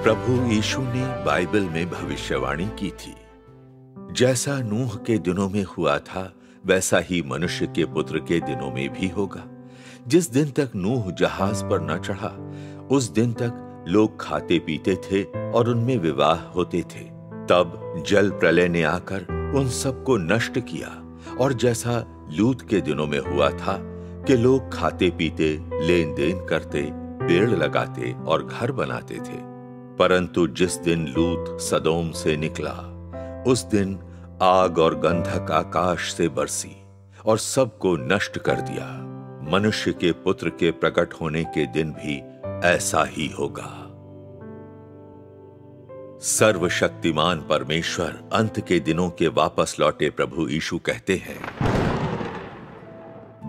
प्रभु यीशु ने बाइबल में भविष्यवाणी की थी। जैसा नूह के दिनों में हुआ था वैसा ही मनुष्य के पुत्र के दिनों में भी होगा। जिस दिन तक नूह जहाज पर न चढ़ा उस दिन तक लोग खाते पीते थे और उनमें विवाह होते थे। तब जल प्रलय ने आकर उन सबको नष्ट किया। और जैसा लूत के दिनों में हुआ था कि लोग खाते पीते, लेन देन करते, पेड़ लगाते और घर बनाते थे। परंतु जिस दिन लूत सदोम से निकला उस दिन आग और गंधक आकाश से बरसी और सबको नष्ट कर दिया। मनुष्य के पुत्र के प्रकट होने के दिन भी ऐसा ही होगा। सर्वशक्तिमान परमेश्वर अंत के दिनों के वापस लौटे प्रभु यीशु कहते हैं,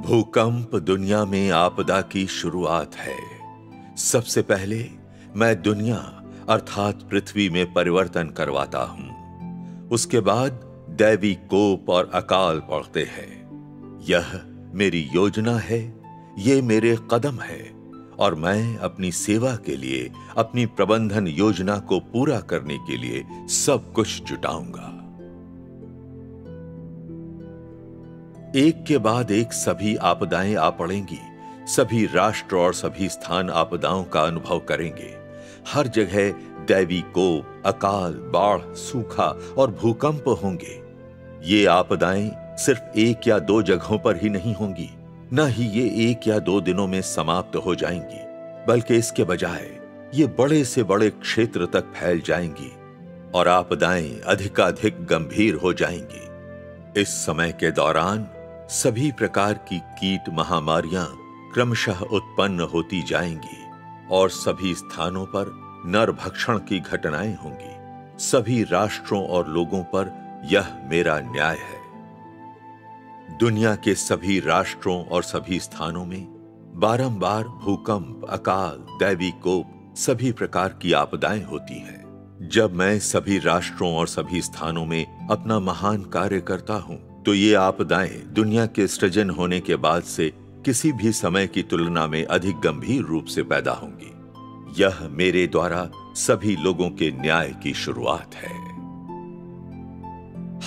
भूकंप दुनिया में आपदा की शुरुआत है। सबसे पहले मैं दुनिया अर्थात पृथ्वी में परिवर्तन करवाता हूं। उसके बाद दैवी कोप और अकाल पड़ते हैं। यह मेरी योजना है, ये मेरे कदम है और मैं अपनी सेवा के लिए, अपनी प्रबंधन योजना को पूरा करने के लिए सब कुछ जुटाऊंगा। एक के बाद एक सभी आपदाएं आ पड़ेंगी। सभी राष्ट्र और सभी स्थान आपदाओं का अनुभव करेंगे। हर जगह दैवी कोप, अकाल, बाढ़, सूखा और भूकंप होंगे। ये आपदाएं सिर्फ एक या दो जगहों पर ही नहीं होंगी, न ही ये एक या दो दिनों में समाप्त हो जाएंगी, बल्कि इसके बजाय ये बड़े से बड़े क्षेत्र तक फैल जाएंगी और आपदाएं अधिकाधिक गंभीर हो जाएंगी। इस समय के दौरान सभी प्रकार की कीट महामारियां क्रमशः उत्पन्न होती जाएंगी और सभी स्थानों पर नरभक्षण की घटनाएं होंगी। सभी राष्ट्रों और लोगों पर यह मेरा न्याय है। दुनिया के सभी राष्ट्रों और सभी स्थानों में बारंबार भूकंप, अकाल, दैवी कोप, सभी प्रकार की आपदाएं होती हैं। जब मैं सभी राष्ट्रों और सभी स्थानों में अपना महान कार्य करता हूं, तो ये आपदाएं दुनिया के सृजन होने के बाद से किसी भी समय की तुलना में अधिक गंभीर रूप से पैदा होंगी। यह मेरे द्वारा सभी लोगों के न्याय की शुरुआत है।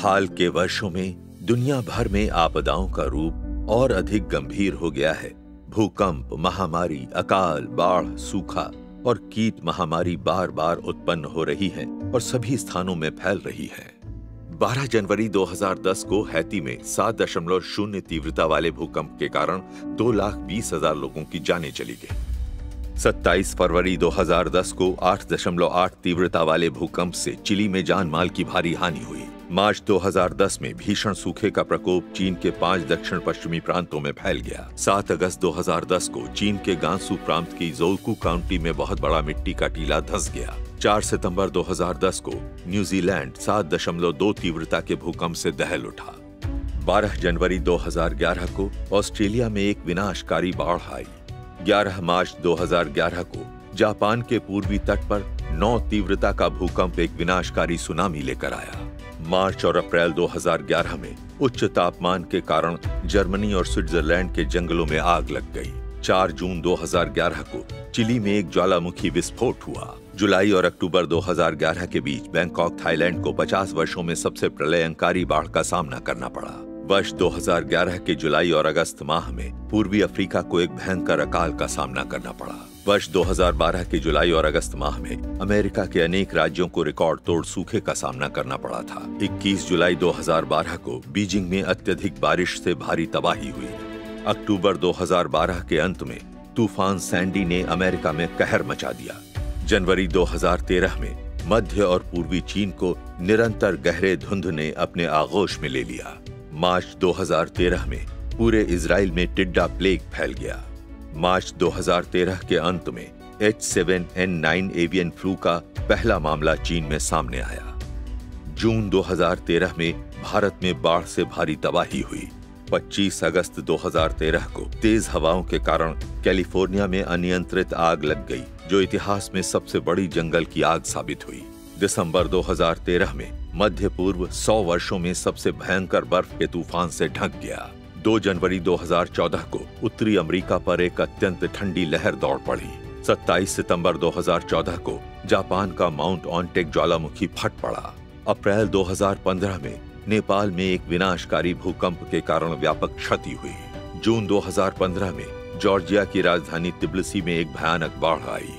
हाल के वर्षों में दुनिया भर में आपदाओं का रूप और अधिक गंभीर हो गया है। भूकंप, महामारी, अकाल, बाढ़, सूखा और कीट महामारी बार बार उत्पन्न हो रही है और सभी स्थानों में फैल रही है। 12 जनवरी 2010 को हैती में 7.0 तीव्रता वाले भूकंप के कारण 2,20,000 लोगों की जानें चली गई। 27 फरवरी 2010 को 8.8 तीव्रता वाले भूकंप से चिली में जान माल की भारी हानि हुई। मार्च 2010 में भीषण सूखे का प्रकोप चीन के 5 दक्षिण पश्चिमी प्रांतों में फैल गया। 7 अगस्त 2010 को चीन के गांसू प्रांत की जोलकू काउंटी में बहुत बड़ा मिट्टी का टीला धंस गया। 4 सितंबर 2010 को न्यूजीलैंड 7.2 तीव्रता के भूकंप से दहल उठा। 12 जनवरी 2011 को ऑस्ट्रेलिया में एक विनाशकारी बाढ़ आई। 11 मार्च 2011 को जापान के पूर्वी तट पर 9 तीव्रता का भूकंप एक विनाशकारी सुनामी लेकर आया। मार्च और अप्रैल 2011 में उच्च तापमान के कारण जर्मनी और स्विट्जरलैंड के जंगलों में आग लग गई। 4 जून 2011 को चिली में एक ज्वालामुखी विस्फोट हुआ। जुलाई और अक्टूबर 2011 के बीच बैंकॉक, थाईलैंड को 50 वर्षों में सबसे प्रलयंकारी बाढ़ का सामना करना पड़ा। वर्ष 2011 के जुलाई और अगस्त माह में पूर्वी अफ्रीका को एक भयंकर अकाल का सामना करना पड़ा। वर्ष 2012 के जुलाई और अगस्त माह में अमेरिका के अनेक राज्यों को रिकॉर्ड तोड़ सूखे का सामना करना पड़ा था। 21 जुलाई 2012 को बीजिंग में अत्यधिक बारिश से भारी तबाही हुई। अक्टूबर 2012 के अंत में तूफान सैंडी ने अमेरिका में कहर मचा दिया। जनवरी 2013 में मध्य और पूर्वी चीन को निरंतर गहरे धुंध ने अपने आगोश में ले लिया। मार्च 2013 में पूरे इजराइल में टिड्डा प्लेग फैल गया। मार्च 2013 के अंत में H7N9 एवियन फ्लू का पहला मामला चीन में सामने आया। जून 2013 में भारत में बाढ़ से भारी तबाही हुई। 25 अगस्त 2013 को तेज हवाओं के कारण कैलिफोर्निया में अनियंत्रित आग लग गई, जो इतिहास में सबसे बड़ी जंगल की आग साबित हुई। दिसंबर 2013 में मध्य पूर्व 100 वर्षों में सबसे भयंकर बर्फ के तूफान से ढक गया। 2 जनवरी 2014 को उत्तरी अमेरिका पर एक अत्यंत ठंडी लहर दौड़ पड़ी। 27 सितंबर 2014 को जापान का माउंट ऑनटेक ज्वालामुखी फट पड़ा। अप्रैल 2015 में नेपाल में एक विनाशकारी भूकंप के कारण व्यापक क्षति हुई। जून 2015 में जॉर्जिया की राजधानी तिब्लिसी में एक भयानक बाढ़ आई।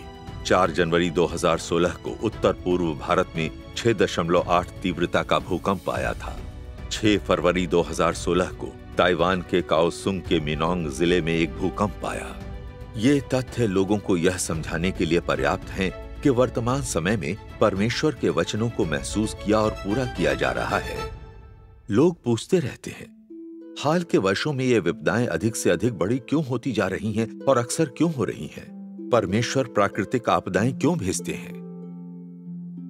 4 जनवरी 2016 को उत्तर पूर्व भारत में 6.8 तीव्रता का भूकंप आया था। 6 फरवरी 2016 को ताइवान के काओसुंग के मिनोंग जिले में एक भूकंप आया। ये तथ्य लोगों को यह समझाने के लिए पर्याप्त हैं कि वर्तमान समय में परमेश्वर के वचनों को महसूस किया और पूरा किया जा रहा है। लोग पूछते रहते हैं, हाल के वर्षों में ये विपदाएं अधिक से अधिक बड़ी क्यों होती जा रही हैं और अक्सर क्यों हो रही हैं? परमेश्वर प्राकृतिक आपदाएं क्यों भेजते हैं?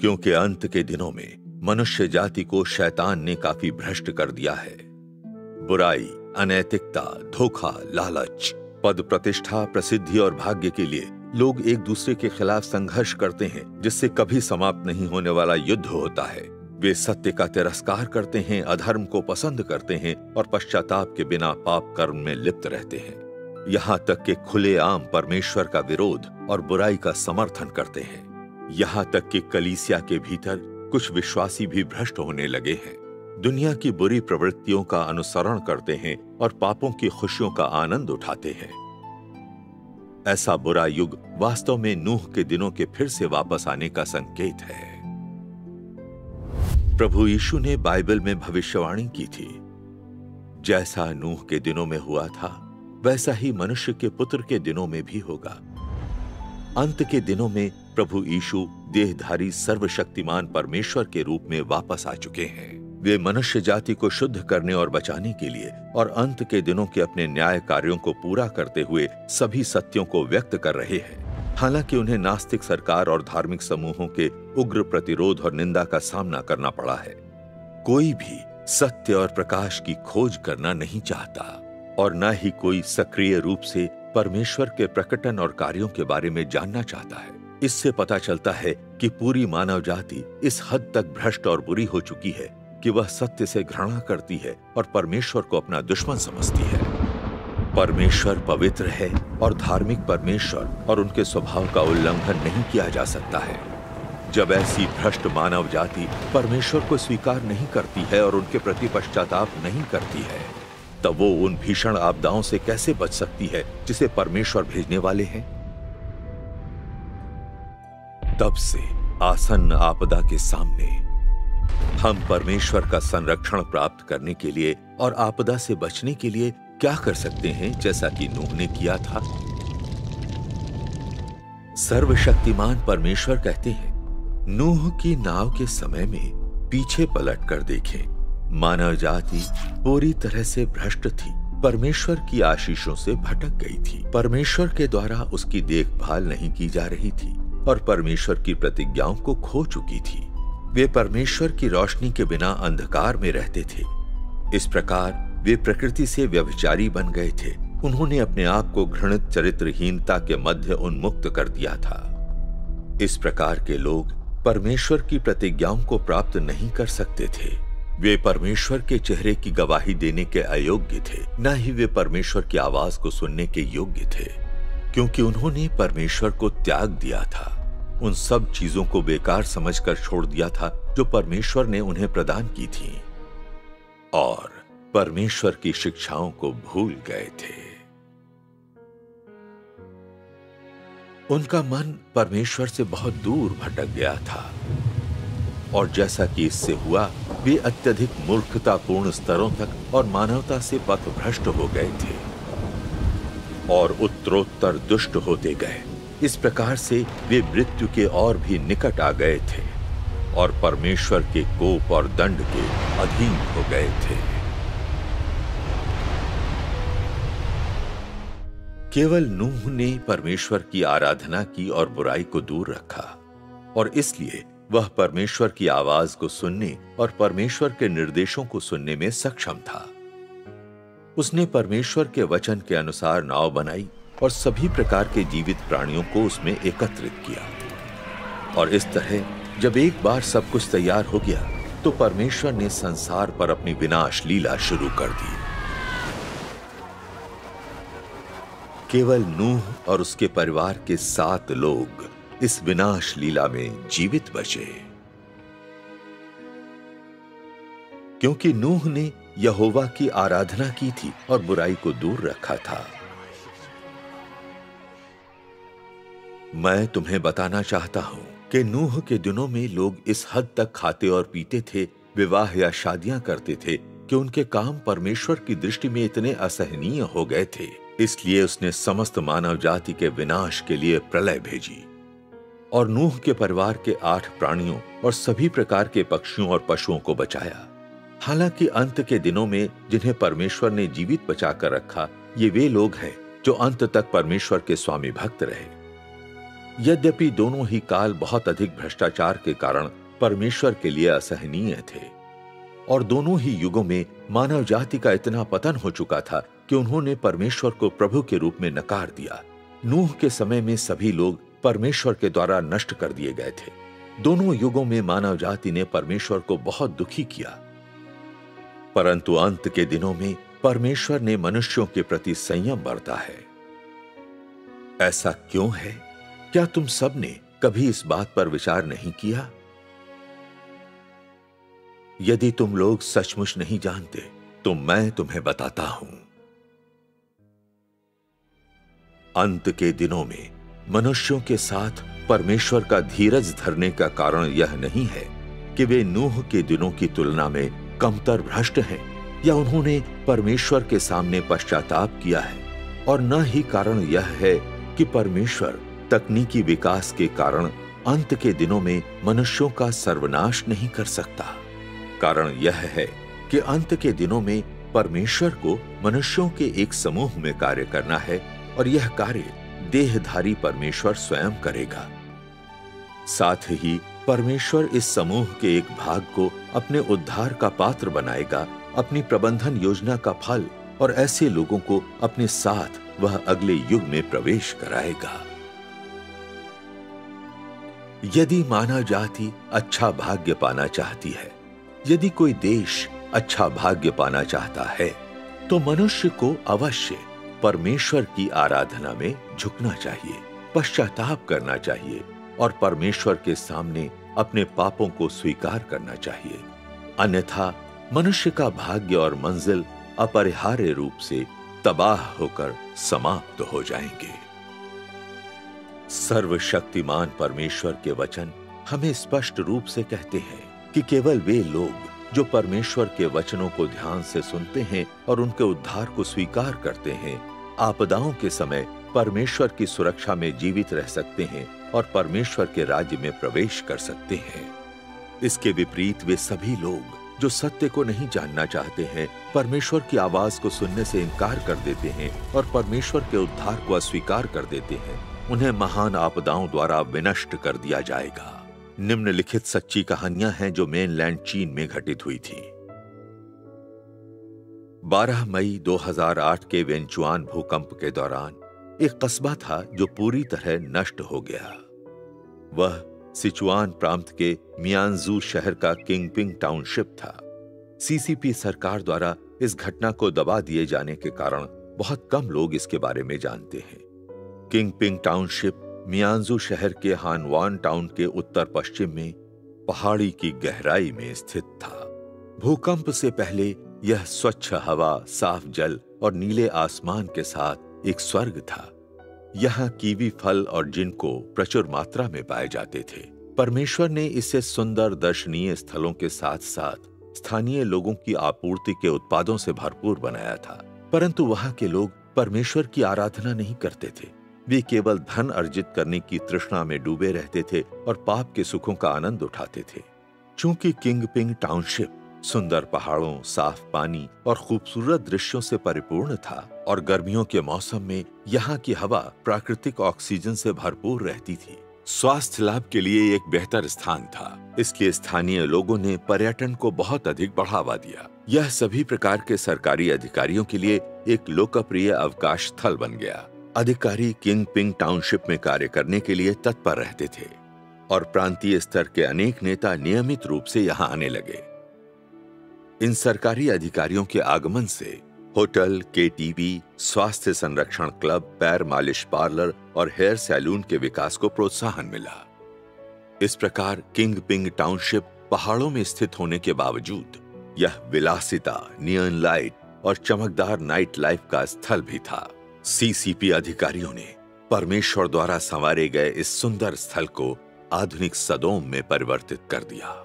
क्योंकि अंत के दिनों में मनुष्य जाति को शैतान ने काफी भ्रष्ट कर दिया है। बुराई, अनैतिकता, धोखा, लालच, पद, प्रतिष्ठा, प्रसिद्धि और भाग्य के लिए लोग एक दूसरे के खिलाफ संघर्ष करते हैं, जिससे कभी समाप्त नहीं होने वाला युद्ध होता है। वे सत्य का तिरस्कार करते हैं, अधर्म को पसंद करते हैं और पश्चाताप के बिना पाप कर्म में लिप्त रहते हैं। यहाँ तक कि खुलेआम परमेश्वर का विरोध और बुराई का समर्थन करते हैं। यहाँ तक कि कलीसिया के भीतर कुछ विश्वासी भी भ्रष्ट होने लगे हैं, दुनिया की बुरी प्रवृत्तियों का अनुसरण करते हैं और पापों की खुशियों का आनंद उठाते हैं। ऐसा बुरा युग वास्तव में नूह के दिनों के फिर से वापस आने का संकेत है। प्रभु यीशु ने बाइबल में भविष्यवाणी की थी, जैसा नूह के दिनों में हुआ था वैसा ही मनुष्य के पुत्र के दिनों में भी होगा। अंत के दिनों में प्रभु यीशु देहधारी सर्वशक्तिमान परमेश्वर के रूप में वापस आ चुके हैं। वे मनुष्य जाति को शुद्ध करने और बचाने के लिए और अंत के दिनों के अपने न्याय कार्यों को पूरा करते हुए सभी सत्यों को व्यक्त कर रहे हैं। हालांकि उन्हें नास्तिक सरकार और धार्मिक समूहों के उग्र प्रतिरोध और निंदा का सामना करना पड़ा है। कोई भी सत्य और प्रकाश की खोज करना नहीं चाहता और न ही कोई सक्रिय रूप से परमेश्वर के प्रकटन और कार्यों के बारे में जानना चाहता है। इससे पता चलता है कि पूरी मानव जाति इस हद तक भ्रष्ट और बुरी हो चुकी है कि वह सत्य से घृणा करती है और परमेश्वर को अपना दुश्मन समझती है। परमेश्वर पवित्र है और धार्मिक परमेश्वर और उनके स्वभाव का उल्लंघन नहीं किया जा सकता है। जब ऐसी भ्रष्ट मानव जाति परमेश्वर को स्वीकार नहीं करती है और उनके प्रति पश्चाताप नहीं करती है, तब वो उन भीषण आपदाओं से कैसे बच सकती है जिसे परमेश्वर भेजने वाले हैं? तब से आसन्न आपदा के सामने हम परमेश्वर का संरक्षण प्राप्त करने के लिए और आपदा से बचने के लिए क्या कर सकते हैं, जैसा कि नूह ने किया था? सर्वशक्तिमान परमेश्वर कहते हैं, नूह की नाव के समय में पीछे पलट कर देखें, मानव जाति पूरी तरह से भ्रष्ट थी, परमेश्वर की आशीषों से भटक गई थी। परमेश्वर के द्वारा उसकी देखभाल नहीं की जा रही थी और परमेश्वर की प्रतिज्ञाओं को खो चुकी थी। वे परमेश्वर की रोशनी के बिना अंधकार में रहते थे। इस प्रकार वे प्रकृति से व्यभिचारी बन गए थे। उन्होंने अपने आप को घृणित चरित्रहीनता के मध्य उन्मुक्त कर दिया था। इस प्रकार के लोग परमेश्वर की प्रतिज्ञाओं को प्राप्त नहीं कर सकते थे। वे परमेश्वर के चेहरे की गवाही देने के अयोग्य थे, न ही वे परमेश्वर की आवाज को सुनने के योग्य थे, क्योंकि उन्होंने परमेश्वर को त्याग दिया था। उन सब चीजों को बेकार समझकर छोड़ दिया था जो परमेश्वर ने उन्हें प्रदान की थी और परमेश्वर की शिक्षाओं को भूल गए थे। उनका मन परमेश्वर से बहुत दूर भटक गया था और जैसा कि इससे हुआ, वे अत्यधिक मूर्खतापूर्ण स्तरों तक और मानवता से पथभ्रष्ट हो गए थे और उत्तरोत्तर दुष्ट होते गए। इस प्रकार से वे मृत्यु के और भी निकट आ गए थे और परमेश्वर के कोप और दंड के अधीन हो गए थे। केवल नूह ने परमेश्वर की आराधना की और बुराई को दूर रखा और इसलिए वह परमेश्वर की आवाज को सुनने और परमेश्वर के निर्देशों को सुनने में सक्षम था। उसने परमेश्वर के वचन के अनुसार नाव बनाई और सभी प्रकार के जीवित प्राणियों को उसमें एकत्रित किया और इस तरह जब एक बार सब कुछ तैयार हो गया तो परमेश्वर ने संसार पर अपनी विनाश लीला शुरू कर दी। केवल नूह और उसके परिवार के 7 लोग इस विनाश लीला में जीवित बचे। क्योंकि नूह ने यहोवा की आराधना की थी और बुराई को दूर रखा था। मैं तुम्हें बताना चाहता हूं कि नूह के दिनों में लोग इस हद तक खाते और पीते थे, विवाह या शादियां करते थे कि उनके काम परमेश्वर की दृष्टि में इतने असहनीय हो गए थे। इसलिए उसने समस्त मानव जाति के विनाश के लिए प्रलय भेजी और नूह के परिवार के 8 प्राणियों और सभी प्रकार के पक्षियों और पशुओं को बचाया। हालांकि अंत के दिनों में जिन्हें परमेश्वर ने जीवित बचाकर रखा, ये वे लोग हैं जो अंत तक परमेश्वर के स्वामी भक्त रहे। यद्यपि दोनों ही काल बहुत अधिक भ्रष्टाचार के कारण परमेश्वर के लिए असहनीय थे और दोनों ही युगों में मानव जाति का इतना पतन हो चुका था कि उन्होंने परमेश्वर को प्रभु के रूप में नकार दिया। नूह के समय में सभी लोग परमेश्वर के द्वारा नष्ट कर दिए गए थे। दोनों युगों में मानव जाति ने परमेश्वर को बहुत दुखी किया, परंतु अंत के दिनों में परमेश्वर ने मनुष्यों के प्रति संयम बरता है। ऐसा क्यों है? क्या तुम सब ने कभी इस बात पर विचार नहीं किया? यदि तुम लोग सचमुच नहीं जानते तो मैं तुम्हें बताता हूं। अंत के दिनों में मनुष्यों के साथ परमेश्वर का धीरज धरने का कारण यह नहीं है कि वे नूह के दिनों की तुलना में कमतर भ्रष्ट हैं या उन्होंने परमेश्वर के सामने पश्चाताप किया है, और न ही कारण यह है कि परमेश्वर तकनीकी विकास के कारण अंत के दिनों में मनुष्यों का सर्वनाश नहीं कर सकता। कारण यह है कि अंत के दिनों में परमेश्वर को मनुष्यों के एक समूह में कार्य करना है और यह कार्य देहधारी परमेश्वर स्वयं करेगा। साथ ही परमेश्वर इस समूह के एक भाग को अपने उद्धार का पात्र बनाएगा, अपनी प्रबंधन योजना का फल, और ऐसे लोगों को अपने साथ वह अगले युग में प्रवेश कराएगा। यदि मानव जाति अच्छा भाग्य पाना चाहती है, यदि कोई देश अच्छा भाग्य पाना चाहता है, तो मनुष्य को अवश्य परमेश्वर की आराधना में झुकना चाहिए, पश्चाताप करना चाहिए और परमेश्वर के सामने अपने पापों को स्वीकार करना चाहिए। अन्यथा मनुष्य का भाग्य और मंजिल अपरिहार्य रूप से तबाह होकर समाप्त हो जाएंगे। सर्वशक्तिमान परमेश्वर के वचन हमें स्पष्ट रूप से कहते हैं कि केवल वे लोग जो परमेश्वर के वचनों को ध्यान से सुनते हैं और उनके उद्धार को स्वीकार करते हैं, आपदाओं के समय परमेश्वर की सुरक्षा में जीवित रह सकते हैं और परमेश्वर के राज्य में प्रवेश कर सकते हैं। इसके विपरीत वे सभी लोग जो सत्य को नहीं जानना चाहते हैं, परमेश्वर की आवाज को सुनने से इनकार कर देते हैं और परमेश्वर के उद्धार को अस्वीकार कर देते हैं, उन्हें महान आपदाओं द्वारा विनष्ट कर दिया जाएगा। निम्नलिखित सच्ची कहानियां हैं जो मेनलैंड चीन में घटित हुई थी। 12 मई 2008 के वेंचुआन भूकंप के दौरान एक कस्बा था जो पूरी तरह नष्ट हो गया। वह सिचुआन प्रांत के मियांजू शहर का किंगपिंग टाउनशिप था। सीसीपी सरकार द्वारा इस घटना को दबा दिए जाने के कारण बहुत कम लोग इसके बारे में जानते हैं। किंगपिंग टाउनशिप मियांजू शहर के हानवान टाउन के उत्तर पश्चिम में पहाड़ी की गहराई में स्थित था। भूकंप से पहले यह स्वच्छ हवा, साफ जल और नीले आसमान के साथ एक स्वर्ग था। यहाँ कीवी फल और जिनको प्रचुर मात्रा में पाए जाते थे। परमेश्वर ने इसे सुंदर दर्शनीय स्थलों के साथ साथ स्थानीय लोगों की आपूर्ति के उत्पादों से भरपूर बनाया था। परंतु वहां के लोग परमेश्वर की आराधना नहीं करते थे। वे केवल धन अर्जित करने की तृष्णा में डूबे रहते थे और पाप के सुखों का आनंद उठाते थे। चूंकि किंगपिंग टाउनशिप सुंदर पहाड़ों, साफ पानी और खूबसूरत दृश्यों से परिपूर्ण था और गर्मियों के मौसम में यहाँ की हवा प्राकृतिक ऑक्सीजन से भरपूर रहती थी, स्वास्थ्य लाभ के लिए एक बेहतर स्थान था। इसलिए स्थानीय लोगों ने पर्यटन को बहुत अधिक बढ़ावा दिया। यह सभी प्रकार के सरकारी अधिकारियों के लिए एक लोकप्रिय अवकाश स्थल बन गया। अधिकारी किंगपिंग टाउनशिप में कार्य करने के लिए तत्पर रहते थे और प्रांतीय स्तर के अनेक नेता नियमित रूप से यहाँ आने लगे। इन सरकारी अधिकारियों के आगमन से होटल, केटीवी, स्वास्थ्य संरक्षण क्लब, पैर मालिश पार्लर और हेयर सैलून के विकास को प्रोत्साहन मिला। इस प्रकार किंगपिंग टाउनशिप पहाड़ों में स्थित होने के बावजूद यह विलासिता, नियॉन लाइट और चमकदार नाइट लाइफ का स्थल भी था। सीसीपी अधिकारियों ने परमेश्वर द्वारा संवारे गए इस सुंदर स्थल को आधुनिक सदोम में परिवर्तित कर दिया।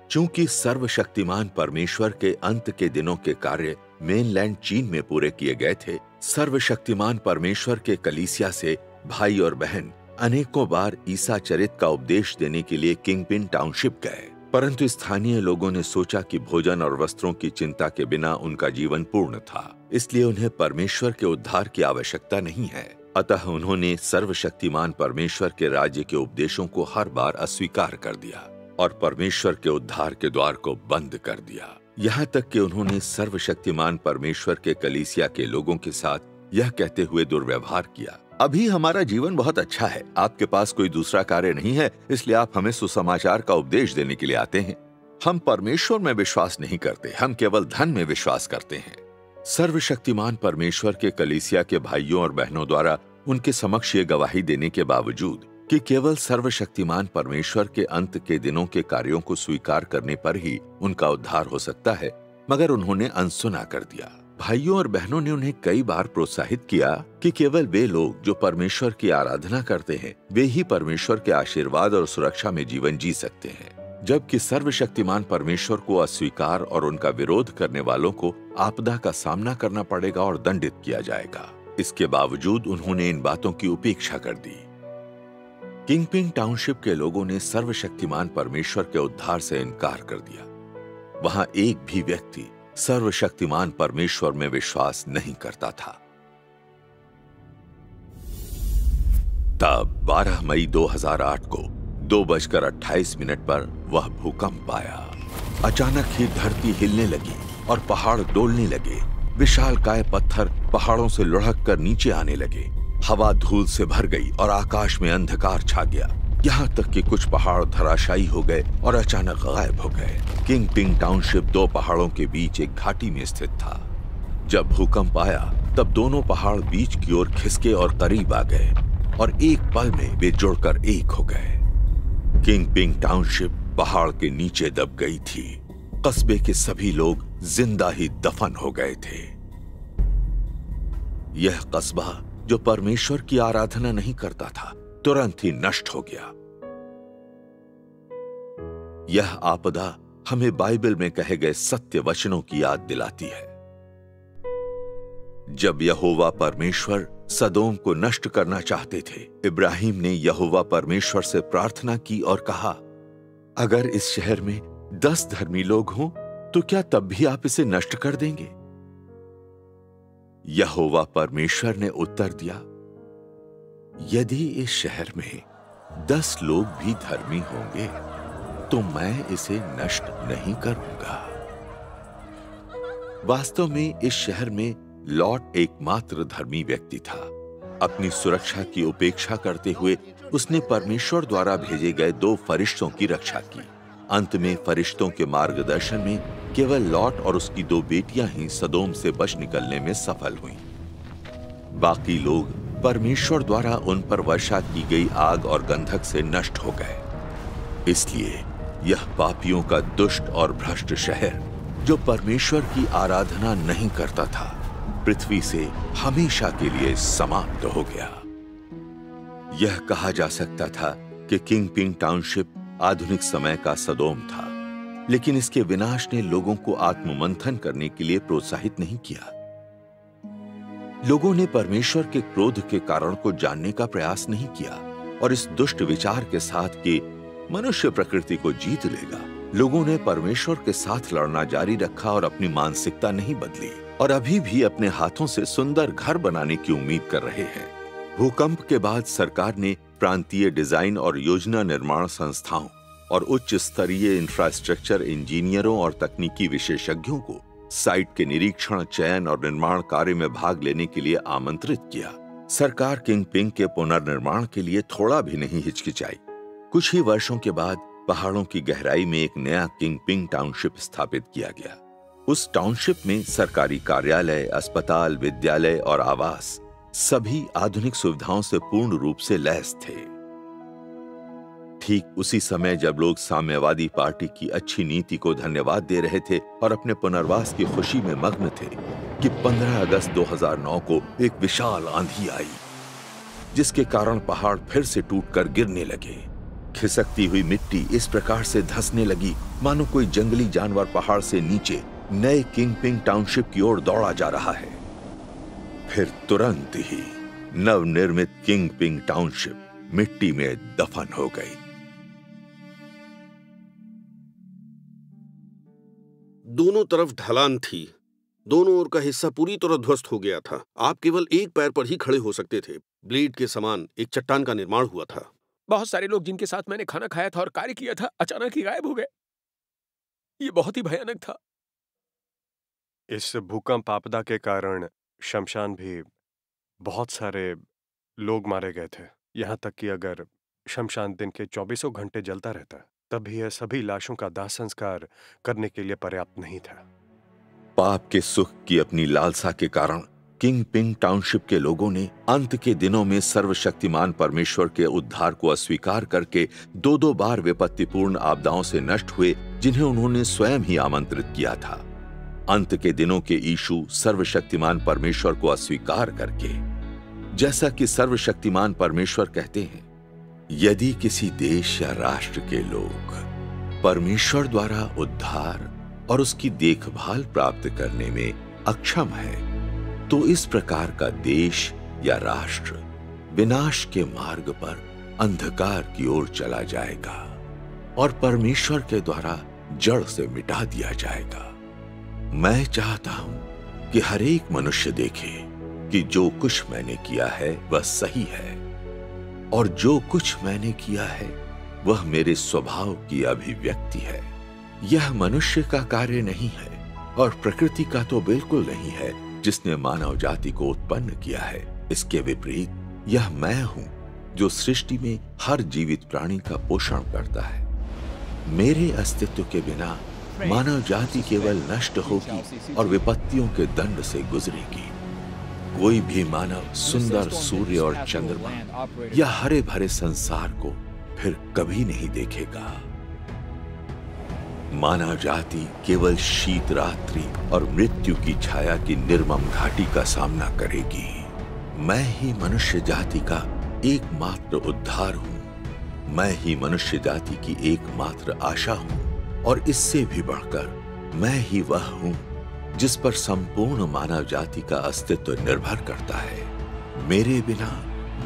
चूंकि सर्वशक्तिमान परमेश्वर के अंत के दिनों के कार्य मेनलैंड चीन में पूरे किए गए थे, सर्वशक्तिमान परमेश्वर के कलीसिया से भाई और बहन अनेकों बार ईसा चरित का उपदेश देने के लिए किंगपिन टाउनशिप गए, परंतु स्थानीय लोगों ने सोचा कि भोजन और वस्त्रों की चिंता के बिना उनका जीवन पूर्ण था, इसलिए उन्हें परमेश्वर के उद्धार की आवश्यकता नहीं है। अतः उन्होंने सर्वशक्तिमान परमेश्वर के राज्य के उपदेशों को हर बार अस्वीकार कर दिया और परमेश्वर के उद्धार के द्वार को बंद कर दिया। यहाँ तक कि उन्होंने सर्वशक्तिमान परमेश्वर के कलीसिया के लोगों के साथ यह कहते हुए दुर्व्यवहार किया, अभी हमारा जीवन बहुत अच्छा है, आपके पास कोई दूसरा कार्य नहीं है, इसलिए आप हमें सुसमाचार का उपदेश देने के लिए आते हैं। हम परमेश्वर में विश्वास नहीं करते, हम केवल धन में विश्वास करते हैं। सर्वशक्तिमान परमेश्वर के कलीसिया के भाइयों और बहनों द्वारा उनके समक्ष ये गवाही देने के बावजूद कि केवल सर्वशक्तिमान परमेश्वर के अंत के दिनों के कार्यों को स्वीकार करने पर ही उनका उद्धार हो सकता है, मगर उन्होंने अनसुना कर दिया। भाइयों और बहनों ने उन्हें कई बार प्रोत्साहित किया कि केवल वे लोग जो परमेश्वर की आराधना करते हैं वे ही परमेश्वर के आशीर्वाद और सुरक्षा में जीवन जी सकते हैं, जबकि सर्वशक्तिमान परमेश्वर को अस्वीकार और उनका विरोध करने वालों को आपदा का सामना करना पड़ेगा और दंडित किया जाएगा। इसके बावजूद उन्होंने इन बातों की उपेक्षा कर दी। किंगपिंग टाउनशिप के लोगों ने सर्वशक्तिमान परमेश्वर के उद्धार से इनकार कर दिया। वहां एक भी व्यक्ति सर्वशक्तिमान परमेश्वर में विश्वास नहीं करता था। तब 12 मई 2008 को 2:28 पर वह भूकंप आया। अचानक ही धरती हिलने लगी और पहाड़ डोलने लगे। विशालकाय पत्थर पहाड़ों से लुढ़क कर नीचे आने लगे। हवा धूल से भर गई और आकाश में अंधकार छा गया, यहाँ तक कि कुछ पहाड़ धराशायी हो गए और अचानक गायब हो गए। किंगपिंग टाउनशिप दो पहाड़ों के बीच एक घाटी में स्थित था। जब भूकंप आया तब दोनों पहाड़ बीच की ओर खिसके और करीब आ गए और एक पल में वे जुड़कर एक हो गए। किंगपिंग टाउनशिप पहाड़ के नीचे दब गई थी। कस्बे के सभी लोग जिंदा ही दफन हो गए थे। यह कस्बा जो परमेश्वर की आराधना नहीं करता था तुरंत ही नष्ट हो गया। यह आपदा हमें बाइबल में कहे गए सत्य वचनों की याद दिलाती है। जब यहोवा परमेश्वर सदोम को नष्ट करना चाहते थे, इब्राहिम ने यहोवा परमेश्वर से प्रार्थना की और कहा, अगर इस शहर में 10 धर्मी लोग हों तो क्या तब भी आप इसे नष्ट कर देंगे? यहोवा परमेश्वर ने उत्तर दिया, यदि इस शहर में 10 लोग भी धर्मी होंगे तो मैं इसे नष्ट नहीं करूंगा। वास्तव में इस शहर में लॉट एकमात्र धर्मी व्यक्ति था। अपनी सुरक्षा की उपेक्षा करते हुए उसने परमेश्वर द्वारा भेजे गए 2 फरिश्तों की रक्षा की। अंत में फरिश्तों के मार्गदर्शन में केवल लॉट और उसकी 2 बेटियां ही सदोम से बच निकलने में सफल हुईं। बाकी लोग परमेश्वर द्वारा उन पर वर्षा की गई आग और गंधक से नष्ट हो गए। इसलिए यह पापियों का दुष्ट और भ्रष्ट शहर जो परमेश्वर की आराधना नहीं करता था, पृथ्वी से हमेशा के लिए समाप्त हो गया। यह कहा जा सकता था कि किंगपिंग टाउनशिप आधुनिक समय का सदोम था, लेकिन इसके विनाश ने लोगों को आत्ममंथन करने के लिए प्रोत्साहित नहीं किया। लोगों ने परमेश्वर के क्रोध के कारण को जानने का प्रयास नहीं किया और इस दुष्ट विचार के साथ कि मनुष्य प्रकृति को जीत लेगा, लोगों ने परमेश्वर के साथ लड़ना जारी रखा और अपनी मानसिकता नहीं बदली और अभी भी अपने हाथों से सुंदर घर बनाने की उम्मीद कर रहे हैं। भूकंप के बाद सरकार ने प्रांतीय डिजाइन और योजना निर्माण संस्थाओं और उच्च स्तरीय इंफ्रास्ट्रक्चर इंजीनियरों और तकनीकी विशेषज्ञों को साइट के निरीक्षण, चयन और निर्माण कार्य में भाग लेने के लिए आमंत्रित किया। सरकार किंगपिंग के पुनर्निर्माण के लिए थोड़ा भी नहीं हिचकिचाई। कुछ ही वर्षों के बाद पहाड़ों की गहराई में एक नया किंगपिंग टाउनशिप स्थापित किया गया। उस टाउनशिप में सरकारी कार्यालय, अस्पताल, विद्यालय और आवास सभी आधुनिक सुविधाओं से पूर्ण रूप से लैस थे। ठीक उसी समय जब लोग साम्यवादी पार्टी की अच्छी नीति को धन्यवाद दे रहे थे और अपने पुनर्वास की खुशी में मग्न थे कि 15 अगस्त 2009 को एक विशाल आंधी आई, जिसके कारण पहाड़ फिर से टूटकर गिरने लगे। खिसकती हुई मिट्टी इस प्रकार से धंसने लगी मानो कोई जंगली जानवर पहाड़ से नीचे नए किंगपिंग टाउनशिप की ओर दौड़ा जा रहा है। फिर तुरंत ही नवनिर्मित किंगपिंग टाउनशिप मिट्टी में दफन हो गई। दोनों तरफ ढलान थी। दोनों ओर का हिस्सा पूरी तरह ध्वस्त हो गया था। आप केवल एक पैर पर ही खड़े हो सकते थे। ब्लेड के समान एक चट्टान का निर्माण हुआ था। बहुत सारे लोग जिनके साथ मैंने खाना खाया था और कार्य किया था अचानक ही गायब हो गए। ये बहुत ही भयानक था। इस भूकंप आपदा के कारण शमशान भी बहुत सारे लोग मारे गए थे। यहाँ तक कि अगर शमशान दिन के 24 घंटे जलता रहता तब भी यह सभी लाशों का दाह संस्कार करने के लिए पर्याप्त नहीं था। पाप के सुख की अपनी लालसा के कारण किंगपिंग टाउनशिप के लोगों ने अंत के दिनों में सर्वशक्तिमान परमेश्वर के उद्धार को अस्वीकार करके 2-2 बार विपत्तिपूर्ण आपदाओं से नष्ट हुए, जिन्हें उन्होंने स्वयं ही आमंत्रित किया था। अंत के दिनों के यीशु सर्वशक्तिमान परमेश्वर को अस्वीकार करके, जैसा कि सर्वशक्तिमान परमेश्वर कहते हैं, यदि किसी देश या राष्ट्र के लोग परमेश्वर द्वारा उद्धार और उसकी देखभाल प्राप्त करने में अक्षम है, तो इस प्रकार का देश या राष्ट्र विनाश के मार्ग पर अंधकार की ओर चला जाएगा और परमेश्वर के द्वारा जड़ से मिटा दिया जाएगा। मैं चाहता हूं कि हर एक मनुष्य देखे कि जो कुछ मैंने किया है वह सही है और जो कुछ मैंने किया है वह मेरे स्वभाव की अभिव्यक्ति है। यह मनुष्य का कार्य नहीं है और प्रकृति का तो बिल्कुल नहीं है जिसने मानव जाति को उत्पन्न किया है। इसके विपरीत यह मैं हूं जो सृष्टि में हर जीवित प्राणी का पोषण करता है। मेरे अस्तित्व के बिना मानव जाति केवल नष्ट होगी और विपत्तियों के दंड से गुजरेगी। कोई भी मानव सुंदर सूर्य और चंद्रमा या हरे भरे संसार को फिर कभी नहीं देखेगा। मानव जाति केवल शीत रात्रि और मृत्यु की छाया की निर्मम घाटी का सामना करेगी। मैं ही मनुष्य जाति का एकमात्र उद्धार हूं। मैं ही मनुष्य जाति की एकमात्र आशा हूं और इससे भी बढ़कर मैं ही वह हूं जिस पर संपूर्ण मानव जाति का अस्तित्व निर्भर करता है। मेरे बिना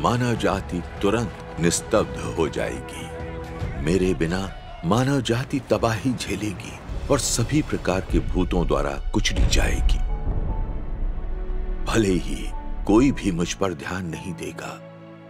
मानव जाति तुरंत निस्तब्ध हो जाएगी। मेरे बिना मानव जाति तबाही झेलेगी और सभी प्रकार के भूतों द्वारा कुचली जाएगी। भले ही कोई भी मुझ पर ध्यान नहीं देगा,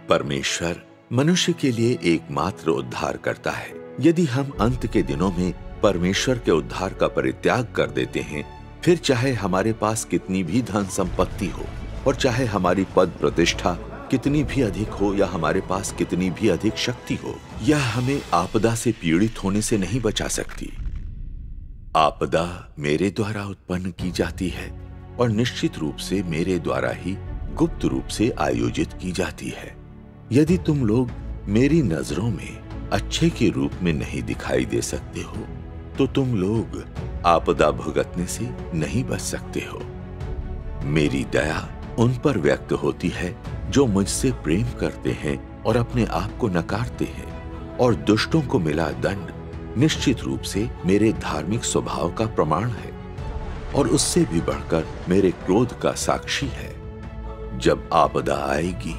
परमेश्वर मनुष्य के लिए एकमात्र उद्धार करता है। यदि हम अंत के दिनों में परमेश्वर के उद्धार का परित्याग कर देते हैं, फिर चाहे हमारे पास कितनी भी धन संपत्ति हो और चाहे हमारी पद प्रतिष्ठा कितनी भी अधिक हो या हमारे पास कितनी भी अधिक शक्ति हो, यह हमें आपदा से पीड़ित होने से नहीं बचा सकती। आपदा मेरे द्वारा उत्पन्न की जाती है और निश्चित रूप से मेरे द्वारा ही गुप्त रूप से आयोजित की जाती है। यदि तुम लोग मेरी नजरों में अच्छे के रूप में नहीं दिखाई दे सकते हो, तो तुम लोग आपदा भुगतने से नहीं बच सकते हो। मेरी दया उन पर व्यक्त होती है जो मुझसे प्रेम करते हैं और अपने आप को नकारते हैं, और दुष्टों को मिला दंड निश्चित रूप से मेरे धार्मिक स्वभाव का प्रमाण है और उससे भी बढ़कर मेरे क्रोध का साक्षी है। जब आपदा आएगी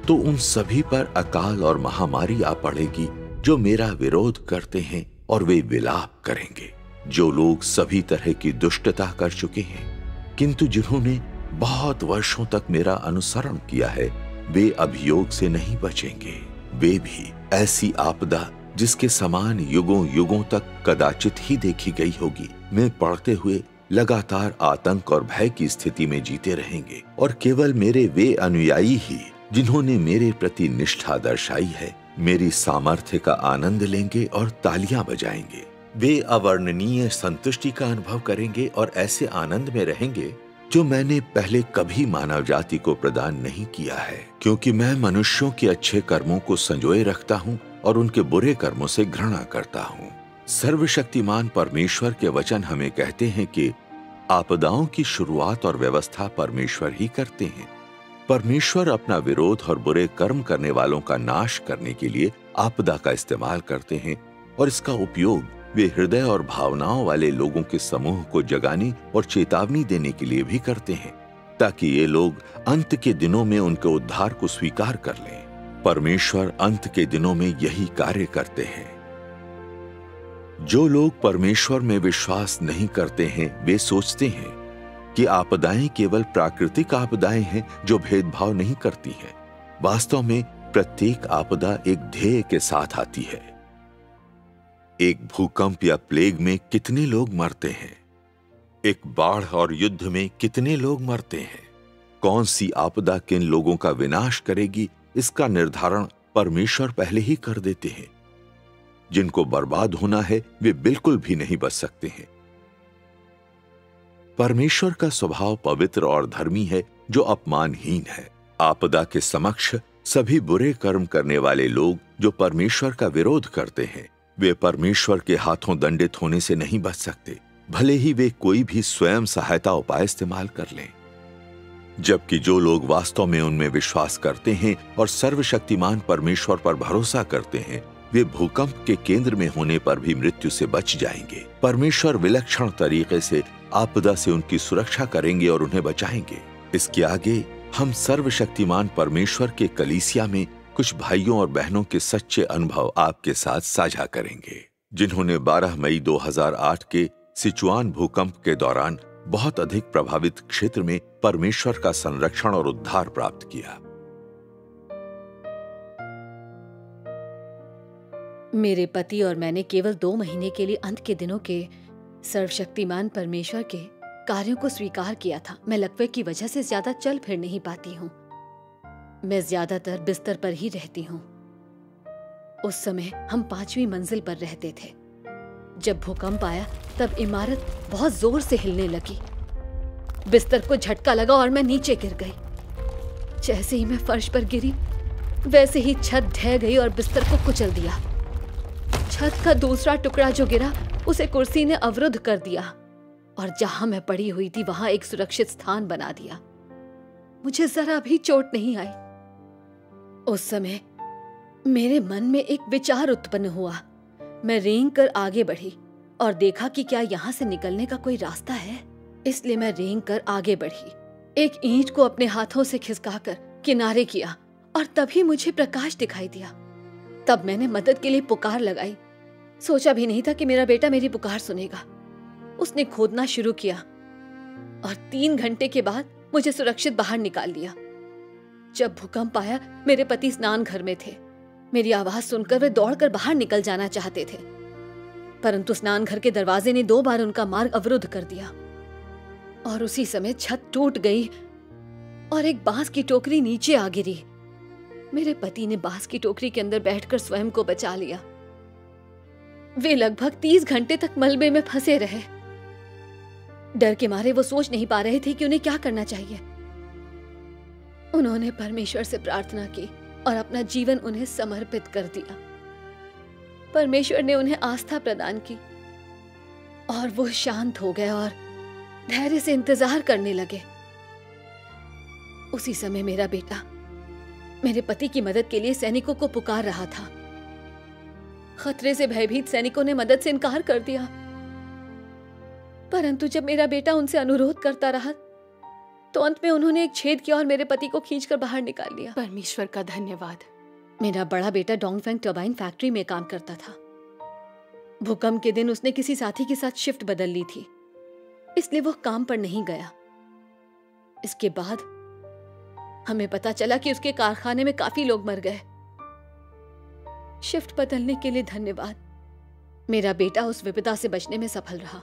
तो उन सभी पर अकाल और महामारी आ पड़ेगी जो मेरा विरोध करते हैं, और वे विलाप करेंगे। जो लोग सभी तरह की दुष्टता कर चुके हैं किंतु जिन्होंने बहुत वर्षों तक मेरा अनुसरण किया है, वे अभियोग से नहीं बचेंगे। वे भी ऐसी आपदा जिसके समान युगों युगों तक कदाचित ही देखी गई होगी में पड़ते हुए लगातार आतंक और भय की स्थिति में जीते रहेंगे, और केवल मेरे वे अनुयायी ही जिन्होंने मेरे प्रति निष्ठा दर्शाई है मेरी सामर्थ्य का आनंद लेंगे और तालियां बजाएंगे। वे अवर्णनीय संतुष्टि का अनुभव करेंगे और ऐसे आनंद में रहेंगे जो मैंने पहले कभी मानव जाति को प्रदान नहीं किया है, क्योंकि मैं मनुष्यों के अच्छे कर्मों को संजोए रखता हूं और उनके बुरे कर्मों से घृणा करता हूं। सर्वशक्तिमान परमेश्वर के वचन हमें कहते हैं कि आपदाओं की शुरुआत और व्यवस्था परमेश्वर ही करते हैं। परमेश्वर अपना विरोध और बुरे कर्म करने वालों का नाश करने के लिए आपदा का इस्तेमाल करते हैं और इसका उपयोग वे हृदय और भावनाओं वाले लोगों के समूह को जगाने और चेतावनी देने के लिए भी करते हैं, ताकि ये लोग अंत के दिनों में उनके उद्धार को स्वीकार कर लें। परमेश्वर अंत के दिनों में यही कार्य करते हैं। जो लोग परमेश्वर में विश्वास नहीं करते हैं, वे सोचते हैं कि आपदाएं केवल प्राकृतिक आपदाएं हैं जो भेदभाव नहीं करती हैं। वास्तव में प्रत्येक आपदा एक ध्येय के साथ आती है। एक भूकंप या प्लेग में कितने लोग मरते हैं? एक बाढ़ और युद्ध में कितने लोग मरते हैं? कौन सी आपदा किन लोगों का विनाश करेगी, इसका निर्धारण परमेश्वर पहले ही कर देते हैं। जिनको बर्बाद होना है वे बिल्कुल भी नहीं बच सकते हैं। परमेश्वर का स्वभाव पवित्र और धर्मी है जो अपमानहीन है। आपदा के समक्ष सभी बुरे कर्म करने वाले लोग जो परमेश्वर का विरोध करते हैं, वे परमेश्वर के हाथों दंडित होने से नहीं बच सकते, भले ही वे कोई भी स्वयं सहायता उपाय इस्तेमाल कर लें। जबकि जो लोग वास्तव में उनमें विश्वास करते हैं और सर्वशक्तिमान परमेश्वर पर भरोसा करते हैं, वे भूकंप के केंद्र में होने पर भी मृत्यु से बच जाएंगे। परमेश्वर विलक्षण तरीके से आपदा से उनकी सुरक्षा करेंगे और उन्हें बचाएंगे। इसके आगे हम सर्वशक्तिमान परमेश्वर के कलीसिया में कुछ भाइयों और बहनों के सच्चे अनुभव आपके साथ साझा करेंगे, जिन्होंने 12 मई 2008 के सिचुआन भूकंप के दौरान बहुत अधिक प्रभावित क्षेत्र में परमेश्वर का संरक्षण और उद्धार प्राप्त किया। मेरे पति और मैंने केवल 2 महीने के लिए अंत के दिनों के सर्वशक्तिमान परमेश्वर के कार्यों को स्वीकार किया था। मैं लकवे की वजह से ज्यादा चल फिर नहीं पाती हूँ। मैं ज्यादातर बिस्तर पर ही रहती हूँ। उस समय हम 5वीं मंजिल पर रहते थे। जब भूकंप आया तब इमारत बहुत जोर से हिलने लगी। बिस्तर को झटका लगा और मैं नीचे गिर गई। जैसे ही मैं फर्श पर गिरी, वैसे ही छत ढह गई और बिस्तर को कुचल दिया। छत का दूसरा टुकड़ा जो गिरा, उसे कुर्सी ने अवरुद्ध कर दिया और जहां मैं पड़ी हुई थी वहां एक सुरक्षित स्थान बना दिया। मुझे जरा भी चोट नहीं आई। उस समय मेरे मन में एक विचार उत्पन्न हुआ। मैं रेंग कर आगे बढ़ी और देखा कि क्या यहाँ से निकलने का कोई रास्ता है। इसलिए मैं रेंग कर आगे बढ़ी, एक ईंट को अपने हाथों से खिसकाकर किनारे किया और तभी मुझे प्रकाश दिखाई दिया। तब मैंने मदद के लिए पुकार लगाई। सोचा भी नहीं था कि मेरा बेटा मेरी पुकार सुनेगा। उसने खोदना शुरू किया और 3 घंटे के बाद मुझे सुरक्षित बाहर निकाल लिया। जब भूकंप आया, मेरे पति स्नान घर में थे। मेरी आवाज सुनकर वे दौड़कर बाहर निकल जाना चाहते थे, परंतु स्नान घर के दरवाजे ने 2 बार उनका मार्ग अवरुद्ध कर दिया और उसी समय छत टूट गई और एक बांस की टोकरी नीचे आ गिरी। मेरे पति ने बांस की टोकरी के अंदर बैठकर स्वयं को बचा लिया। वे लगभग 30 घंटे तक मलबे में फंसे रहे। डर के मारे वो सोच नहीं पा रहे थे कि उन्हें क्या करना चाहिए। उन्होंने परमेश्वर से प्रार्थना की और अपना जीवन उन्हें समर्पित कर दिया। परमेश्वर ने उन्हें आस्था प्रदान की और वो शांत हो गए और धैर्य से इंतजार करने लगे। उसी समय मेरा बेटा मेरे पति की मदद के लिए सैनिकों को पुकार रहा था। खतरे से भयभीत सैनिकों ने मदद से इनकार कर दिया, परंतु जब मेरा बेटा उनसे अनुरोध करता रहा तो अंत में उन्होंने एक छेद किया और मेरे पति को खींचकर बाहर निकाल लिया। परमेश्वर का धन्यवाद। मेरा बड़ा बेटा डोंगफेंग टरबाइन फैक्ट्री में काम करता था। भूकंप के दिन उसने किसी साथी के साथ शिफ्ट बदल ली थी, इसलिए वो काम पर नहीं गया। इसके बाद हमें पता चला कि उसके कारखाने में काफी लोग मर गए। शिफ्ट बदलने के लिए धन्यवाद। मेरा बेटा उस विपदा से बचने में सफल रहा।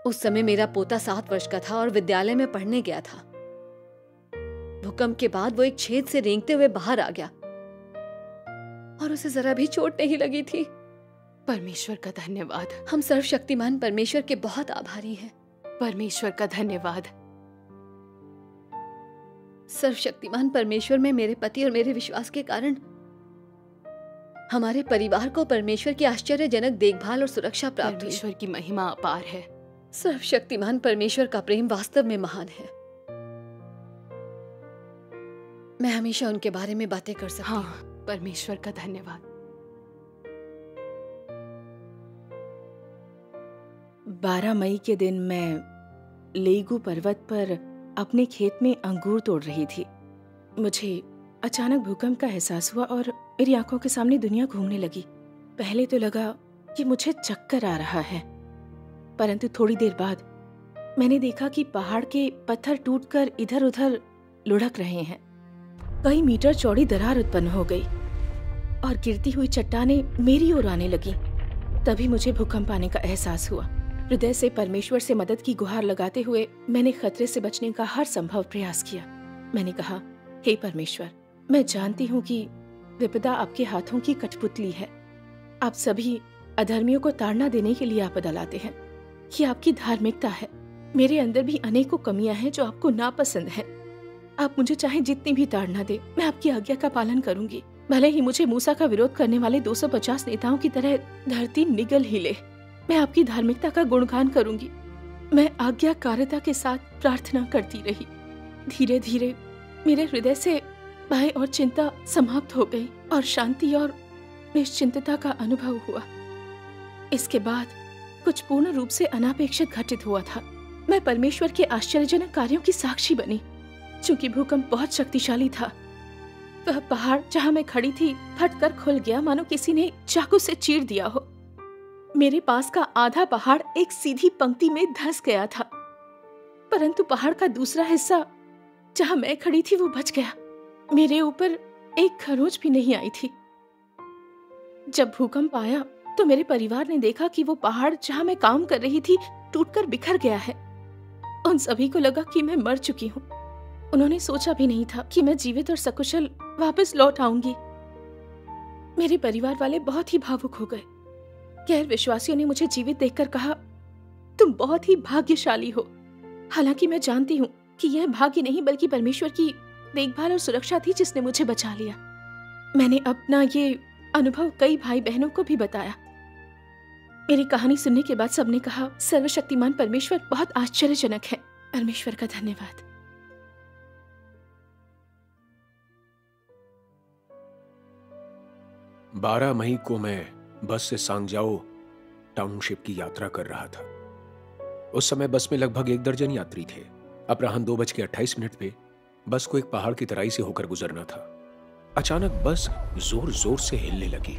उस समय मेरा पोता 7 वर्ष का था और विद्यालय में पढ़ने गया था। भूकंप के बाद वो एक छेद से रेंगते हुए बाहर आ गया और उसे जरा भी चोट नहीं लगी थी। परमेश्वर का धन्यवाद। हम सर्वशक्तिमान परमेश्वर के बहुत आभारी हैं। परमेश्वर का धन्यवाद। सर्वशक्तिमान परमेश्वर में मेरे पति और मेरे विश्वास के कारण हमारे परिवार को परमेश्वर की आश्चर्यजनक देखभाल और सुरक्षा प्राप्त हुई। परमेश्वर की महिमा अपार है। सर्वशक्तिमान परमेश्वर का प्रेम वास्तव में महान है। मैं हमेशा उनके बारे में बातें कर सकती हूँ। हाँ, परमेश्वर का धन्यवाद। 12 मई के दिन मैं लेगू पर्वत पर अपने खेत में अंगूर तोड़ रही थी। मुझे अचानक भूकंप का एहसास हुआ और मेरी आंखों के सामने दुनिया घूमने लगी। पहले तो लगा कि मुझे चक्कर आ रहा है, परंतु थोड़ी देर बाद मैंने देखा कि पहाड़ के पत्थर टूटकर इधर उधर लुढ़क रहे हैं। कई मीटर चौड़ी दरार उत्पन्न हो गई और गिरती हुई चट्टानें मेरी ओर आने लगी। तभी मुझे भूकंप आने का एहसास हुआ। हृदय से परमेश्वर से मदद की गुहार लगाते हुए मैंने खतरे से बचने का हर संभव प्रयास किया। मैंने कहा, हे परमेश्वर, मैं जानती हूँ कि विपदा आपके हाथों की कठपुतली है। आप सभी अधर्मियों को ताड़ना देने के लिए आपदा लाते हैं। ये आपकी धार्मिकता है। मेरे अंदर भी अनेकों कमियां हैं जो आपको नापसंद हैं। आप मुझे चाहे जितनी भी ताड़ना दे, मैं आपकी आज्ञा का पालन करूंगी। भले ही मुझे मूसा का विरोध करने वाले 250 नेताओं की तरह धरती निगल ही ले, मैं आपकी धार्मिकता का गुणगान करूंगी। मैं आज्ञाकारिता के साथ प्रार्थना करती रही। धीरे धीरे मेरे हृदय से भय और चिंता समाप्त हो गई और शांति और निश्चिंतता का अनुभव हुआ। इसके बाद कुछ पूर्ण रूप से अनापेक्षित घटित हुआ था। मैं परमेश्वर के आश्चर्यजनक कार्यों की साक्षी बनी। चूंकि भूकंप बहुत शक्तिशाली था, वह पहाड़ जहां मैं खड़ी थी फटकर खुल गया, मानो किसी ने चाकू से चीर दिया हो। मेरे पास का आधा पहाड़ एक सीधी पंक्ति में धंस गया था, परंतु पहाड़ का दूसरा हिस्सा जहां मैं खड़ी थी वो बच गया। मेरे ऊपर एक खरोंच भी नहीं आई थी। जब भूकंप आया तो मेरे परिवार ने देखा कि वो पहाड़ जहां मैं काम कर रही थी टूटकर बिखर गया है। उन सभी को लगा कि मैं मर चुकी हूँ। उन्होंने सोचा भी नहीं था कि मैं जीवित और सकुशल वापस लौट आऊंगी। मेरे परिवार वाले बहुत ही भावुक हो गए। गैर विश्वासियों ने मुझे जीवित देखकर कहा, तुम बहुत ही भाग्यशाली हो। हालांकि मैं जानती हूँ कि यह भाग्य नहीं बल्कि परमेश्वर की देखभाल और सुरक्षा थी जिसने मुझे बचा लिया। मैंने अपना ये अनुभव कई भाई बहनों को भी बताया। मेरी कहानी सुनने के बाद सबने कहा, सर्वशक्तिमान परमेश्वर बहुत आश्चर्यजनक है। परमेश्वर का धन्यवाद। बारह मई को मैं बस से सांगजाओ टाउनशिप की यात्रा कर रहा था। उस समय बस में लगभग 1 दर्जन यात्री थे। अपराह्न 2:28 पे बस को एक पहाड़ की तराई से होकर गुजरना था। अचानक बस जोर जोर से हिलने लगी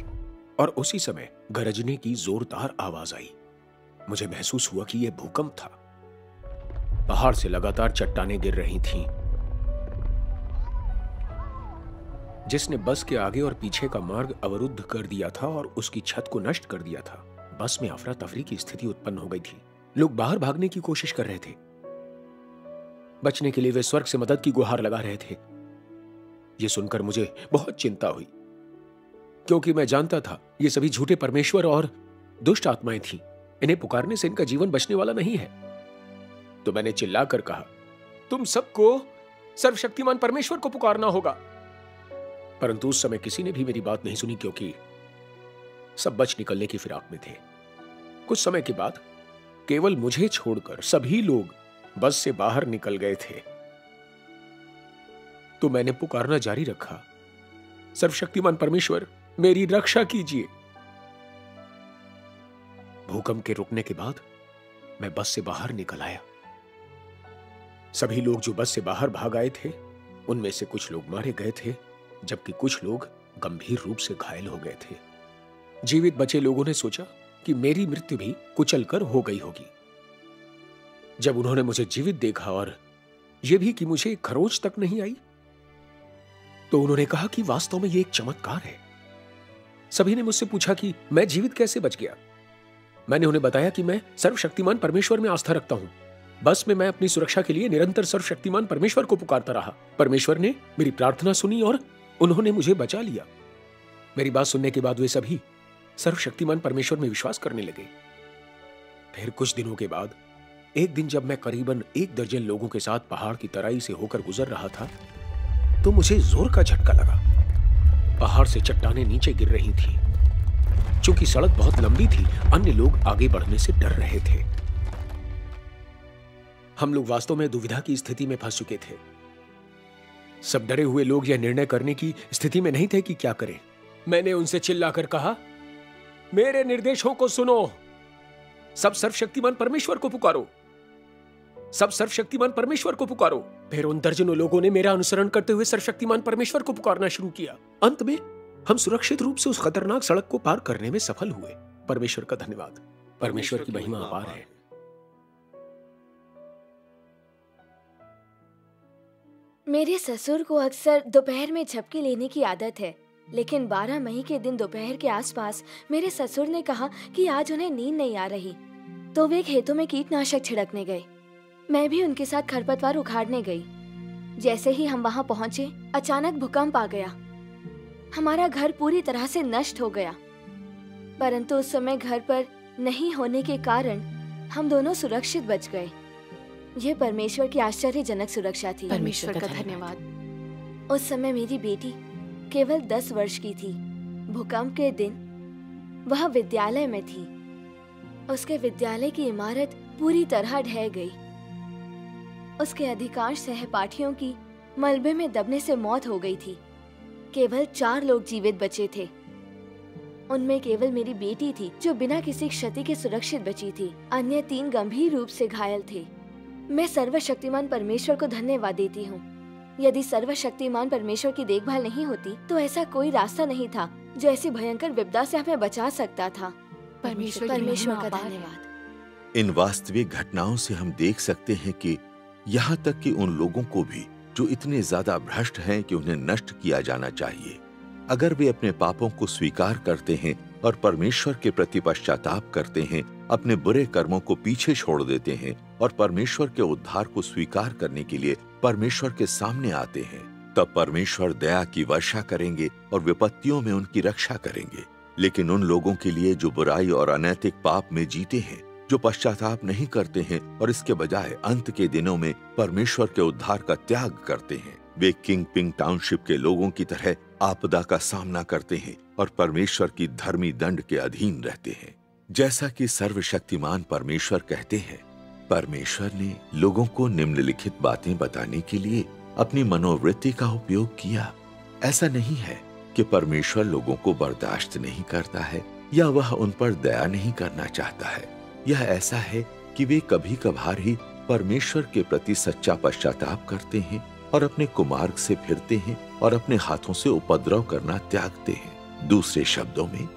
और उसी समय गरजने की जोरदार आवाज आई। मुझे महसूस हुआ कि यह भूकंप था। पहाड़ से लगातार चट्टानें गिर रही थीं, जिसने बस के आगे और पीछे का मार्ग अवरुद्ध कर दिया था और उसकी छत को नष्ट कर दिया था। बस में अफरा तफरी की स्थिति उत्पन्न हो गई थी। लोग बाहर भागने की कोशिश कर रहे थे। बचने के लिए वे स्वर्ग से मदद की गुहार लगा रहे थे। यह सुनकर मुझे बहुत चिंता हुई, क्योंकि मैं जानता था ये सभी झूठे परमेश्वर और दुष्ट आत्माएं थीं। इन्हें पुकारने से इनका जीवन बचने वाला नहीं है। तो मैंने चिल्लाकर कहा, तुम सबको सर्वशक्तिमान परमेश्वर को पुकारना होगा। परंतु उस समय किसी ने भी मेरी बात नहीं सुनी, क्योंकि सब बच निकलने की फिराक में थे। कुछ समय के बाद केवल मुझे छोड़कर सभी लोग बस से बाहर निकल गए थे। तो मैंने पुकारना जारी रखा, सर्वशक्तिमान परमेश्वर मेरी रक्षा कीजिए। भूकंप के रुकने के बाद मैं बस से बाहर निकल आया। सभी लोग जो बस से बाहर भाग आए थे, उनमें से कुछ लोग मारे गए थे, जबकि कुछ लोग गंभीर रूप से घायल हो गए थे। जीवित बचे लोगों ने सोचा कि मेरी मृत्यु भी कुचल कर हो गई होगी। जब उन्होंने मुझे जीवित देखा और यह भी कि मुझे खरोंच तक नहीं आई, तो उन्होंने कहा कि वास्तव में यह एक चमत्कार है। सभी ने मुझसे पूछा कि मैं जीवित कैसे बच गया। मैंने उन्हें बताया कि मैं सर्वशक्तिमान परमेश्वर में आस्था रखता हूं। बस में मैं अपनी सुरक्षा के लिए निरंतर सर्वशक्तिमान परमेश्वर को पुकारता रहा। परमेश्वर ने मेरी प्रार्थना सुनी और उन्होंने मुझे बचा लिया। मेरी बात सुनने के बाद वे सभी सर्वशक्तिमान परमेश्वर में विश्वास करने लगे। फिर कुछ दिनों के बाद एक दिन जब मैं करीबन 1 दर्जन लोगों के साथ पहाड़ की तराई से होकर गुजर रहा था तो मुझे जोर का झटका लगा। पहाड़ से चट्टानें नीचे गिर रही थीं। चूंकि सड़क बहुत लंबी थी, अन्य लोग आगे बढ़ने से डर रहे थे। हम लोग वास्तव में दुविधा की स्थिति में फंस चुके थे। सब डरे हुए लोग यह निर्णय करने की स्थिति में नहीं थे कि क्या करें। मैंने उनसे चिल्लाकर कहा, मेरे निर्देशों को सुनो, सब सर्वशक्तिमान परमेश्वर को पुकारो, सब सर्वशक्तिमान परमेश्वर को पुकारो। फिर उन दर्जनों लोगों ने मेरा अनुसरण करते हुए सर्वशक्तिमान परमेश्वर को पुकारना शुरू किया। अंत में हम सुरक्षित रूप से उस खतरनाक सड़क को पार करने में सफल हुए। परमेश्वर का धन्यवाद। परमेश्वर की महिमा अपार है। मेरे ससुर को अक्सर दोपहर में झपकी लेने की आदत है, लेकिन 12 मई के दिन दोपहर के आसपास मेरे ससुर ने कहा कि आज उन्हें नींद नहीं आ रही, तो वे खेतों में कीटनाशक छिड़कने गए। मैं भी उनके साथ खरपतवार उखाड़ने गई। जैसे ही हम वहां पहुंचे, अचानक भूकंप आ गया। हमारा घर पूरी तरह से नष्ट हो गया, परंतु उस समय घर पर नहीं होने के कारण हम दोनों सुरक्षित बच गए। यह परमेश्वर की आश्चर्यजनक सुरक्षा थी। परमेश्वर का धन्यवाद। उस समय मेरी बेटी केवल 10 वर्ष की थी। भूकंप के दिन वह विद्यालय में थी। उसके विद्यालय की इमारत पूरी तरह ढह गई। उसके अधिकांश सहपाठियों की मलबे में दबने से मौत हो गई थी। केवल 4 लोग जीवित बचे थे। उनमें केवल मेरी बेटी थी जो बिना किसी क्षति के सुरक्षित बची थी। अन्य 3 गंभीर रूप से घायल थे। मैं सर्वशक्तिमान परमेश्वर को धन्यवाद देती हूँ। यदि सर्वशक्तिमान परमेश्वर की देखभाल नहीं होती तो ऐसा कोई रास्ता नहीं था जो ऐसी भयंकर विपदा से हमें बचा सकता था। परमेश्वर का धन्यवाद। इन वास्तविक घटनाओं से हम देख सकते हैं कि यहाँ तक कि उन लोगों को भी जो इतने ज्यादा भ्रष्ट हैं कि उन्हें नष्ट किया जाना चाहिए, अगर वे अपने पापों को स्वीकार करते हैं और परमेश्वर के प्रति पश्चाताप करते हैं, अपने बुरे कर्मों को पीछे छोड़ देते हैं और परमेश्वर के उद्धार को स्वीकार करने के लिए परमेश्वर के सामने आते हैं, तब परमेश्वर दया की वर्षा करेंगे और विपत्तियों में उनकी रक्षा करेंगे। लेकिन उन लोगों के लिए जो बुराई और अनैतिक पाप में जीते हैं, जो पश्चाताप नहीं करते हैं और इसके बजाय अंत के दिनों में परमेश्वर के उद्धार का त्याग करते हैं, वे किंग पिंग टाउनशिप के लोगों की तरह आपदा का सामना करते हैं और परमेश्वर की धर्मी दंड के अधीन रहते हैं। जैसा कि सर्वशक्तिमान परमेश्वर कहते हैं, परमेश्वर ने लोगों को निम्नलिखित बातें बताने के लिए अपनी मनोवृत्ति का उपयोग किया। ऐसा नहीं है कि परमेश्वर लोगों को बर्दाश्त नहीं करता है या वह उन पर दया नहीं करना चाहता है। यह ऐसा है कि वे कभी कभार ही परमेश्वर के प्रति सच्चा पश्चाताप करते हैं और अपने कुमार्ग से फिरते हैं और अपने हाथों से उपद्रव करना त्यागते हैं। दूसरे शब्दों में,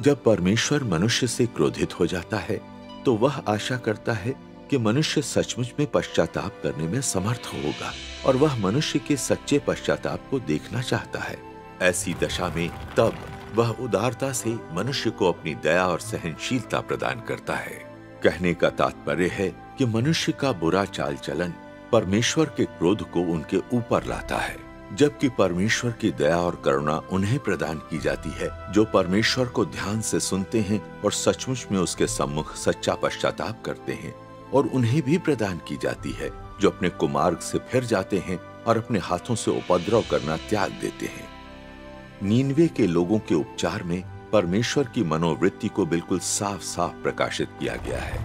जब परमेश्वर मनुष्य से क्रोधित हो जाता है तो वह आशा करता है कि मनुष्य सचमुच में पश्चाताप करने में समर्थ होगा और वह मनुष्य के सच्चे पश्चाताप को देखना चाहता है। ऐसी दशा में तब वह उदारता से मनुष्य को अपनी दया और सहनशीलता प्रदान करता है। कहने का तात्पर्य है कि मनुष्य का बुरा चाल चलन परमेश्वर के क्रोध को उनके ऊपर लाता है, जबकि परमेश्वर की दया और करुणा उन्हें प्रदान की जाती है जो परमेश्वर को ध्यान से सुनते हैं और सचमुच में उसके सम्मुख सच्चा पश्चाताप करते हैं, और उन्हें भी प्रदान की जाती है जो अपने कुमार्ग से फिर जाते हैं और अपने हाथों से उपद्रव करना त्याग देते हैं। नीनवे के लोगों के उपचार में परमेश्वर की मनोवृत्ति को बिल्कुल साफ साफ प्रकाशित किया गया है।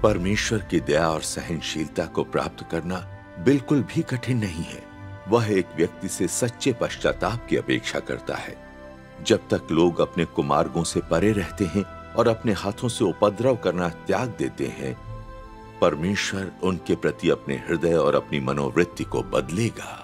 परमेश्वर की दया और सहनशीलता को प्राप्त करना बिल्कुल भी कठिन नहीं है। वह एक व्यक्ति से सच्चे पश्चाताप की अपेक्षा करता है। जब तक लोग अपने कुमार्गों से परे रहते हैं और अपने हाथों से उपद्रव करना त्याग देते हैं, परमेश्वर उनके प्रति अपने हृदय और अपनी मनोवृत्ति को बदलेगा।